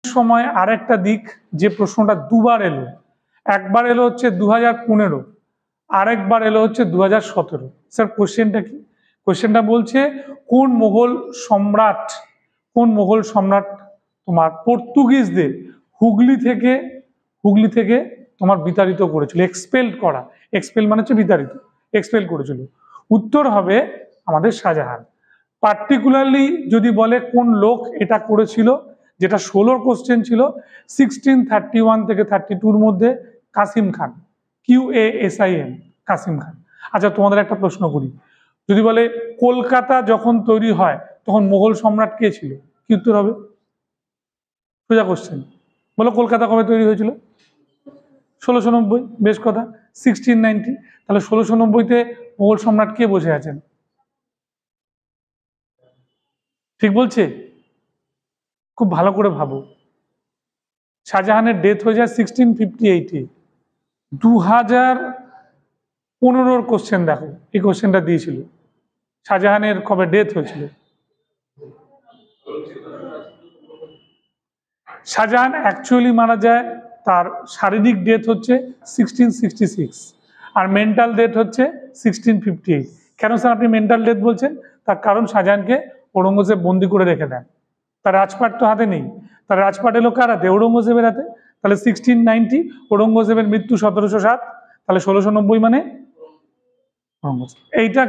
সময় আরেকটা দিক যে প্রশ্নটা দুবার এলো, একবার এলো হচ্ছে 2015, আরেকবার এলো হচ্ছে 2017। স্যার কোশ্চেনটা কি? কোশ্চেনটা বলছে কোন মোগল সম্রাট তোমার পর্তুগিজদের হুগলি থেকে তোমার বিতাড়িত করেছিল, এক্সপেল মানে হচ্ছে বিতাড়িত, এক্সপেল করেছিল? উত্তর হবে আমাদের শাহজাহান। পার্টিকুলারলি যদি বলে কোন লোক এটা করেছিল, যেটা 16 কোশ্চেন ছিল 1631 থেকে 32-র মধ্যে, কাসিম খান, QASIM, কাসিম খান। আচ্ছা তোমাদের একটা প্রশ্ন করি, যদি বলে কলকাতা যখন তৈরি হয় তখন মোগল সম্রাট কে ছিল, কি উত্তর হবে? সোজা কোশ্চেন, বলো কলকাতা কবে তৈরি হয়েছিল? 1690। বেশ কথা, 1690। তাহলে 1690-তে মোগল সম্রাট কে বসে আছেন? ঠিক বলছে? খুব ভালো করে ভাবো। শাহজাহানের ডেথ হয়ে যায় 1658-এ। 2015-র কোশ্চেন দেখো, এই কোশ্চেনটা দিয়েছিল, শাহজাহানের কবে ডেথ হয়েছিল? শাহজাহান অ্যাকচুয়ালি মারা যায়, তার শারীরিক ডেথ হচ্ছে 1666, আর মেন্টাল ডেথ হচ্ছে 1658। কেন স্যার আপনি মেন্টাল ডেথ বলছেন? তার কারণ শাহজাহানকে ঔরঙ্গজেব বন্দি করে রেখে দেন, তার রাজপাট তো হাতে নেই, তার রাজপাট এলো কার হাতে? ঔরঙ্গজেবের হাতে। তাহলে 1690, ঔরঙ্গজেবের মৃত্যু 1707, তাহলে 1690 মানে ঔরঙ্গজেব। এইটা